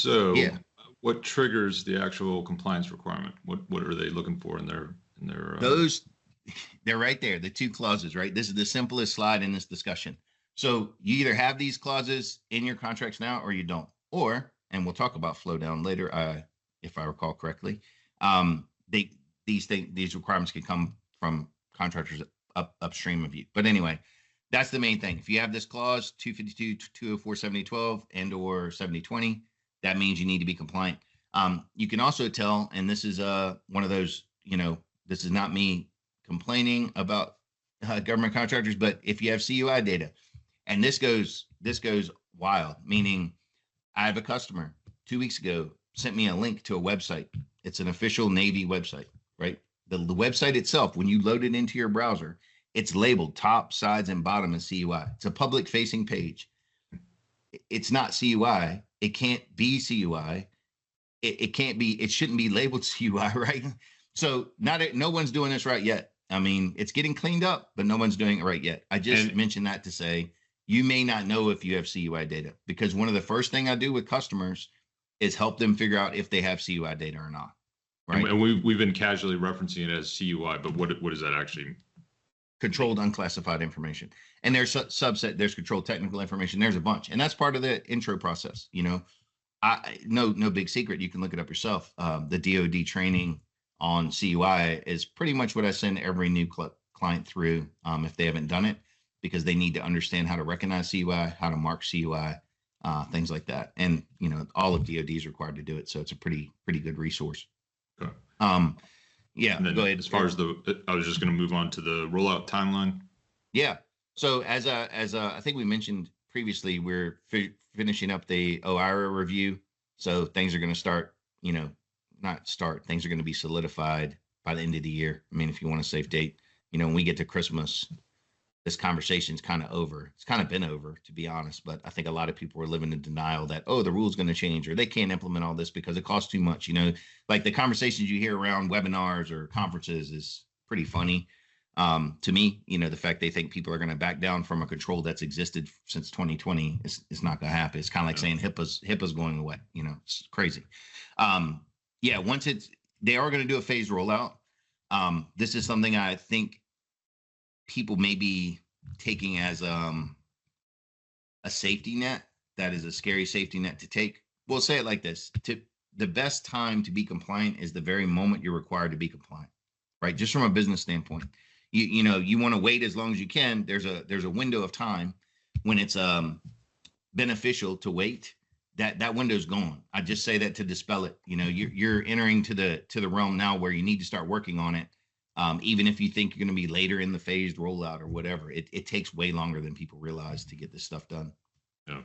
So Yeah, what triggers the actual compliance requirement? What are they looking for in their those they're right there, the two clauses, right? This is the simplest slide in this discussion. So you either have these clauses in your contracts now or you don't. Or, and we'll talk about flow down later, if I recall correctly, these requirements can come from contractors upstream of you. But anyway, that's the main thing. If you have this clause 252, 204, 7012, and or 7020, that means you need to be compliant. You can also tell, and this is one of those, this is not me complaining about government contractors, but if you have CUI data, and this goes wild, meaning I have a customer 2 weeks ago sent me a link to a website. It's an official Navy website, right? The website itself, when you load it into your browser, it's labeled top, sides, and bottom as CUI. It's a public facing page. It's not CUI. It can't be CUI. It shouldn't be labeled CUI, right? So no one's doing this right yet. I mean, it's getting cleaned up, but no one's doing it right yet. I just mentioned that to say you may not know if you have CUI data, because one of the first thing I do with customers is help them figure out if they have CUI data or not. Right. And we've been casually referencing it as CUI, but what does that actually mean? Controlled unclassified information. And there's a subset, there's controlled technical information, there's a bunch. And that's part of the intro process. No big secret. You can look it up yourself. The DoD training on CUI is pretty much what I send every new client through if they haven't done it, because they need to understand how to recognize CUI, how to mark CUI, things like that. And, all of DoD is required to do it. So it's a pretty good resource. Okay. Yeah, and then go ahead. As far as I was just going to move on to the rollout timeline. Yeah. So as I think we mentioned previously, we're finishing up the OIRA review. So things are going to start, things are going to be solidified by the end of the year. I mean, if you want a safe date, when we get to Christmas, this conversation's kind of over. It's kind of been over, to be honest. But I think a lot of people are living in denial that, the rule's going to change, or they can't implement all this because it costs too much. Like the conversations you hear around webinars or conferences is pretty funny. To me, the fact they think people are going to back down from a control that's existed since 2020 is not going to happen. It's kind of like saying HIPAA's going away. It's crazy. Once they are going to do a phased rollout. This is something I think people may be taking as a safety net. That is a scary safety net to take. We'll say it like this: the best time to be compliant is the very moment you're required to be compliant, right? Just from a business standpoint, you want to wait as long as you can. There's a window of time when it's beneficial to wait. That window's gone. I just say that to dispel it. You're entering to the realm now where you need to start working on it. Even if you think you're going to be later in the phased rollout or whatever, it takes way longer than people realize to get this stuff done. Yeah.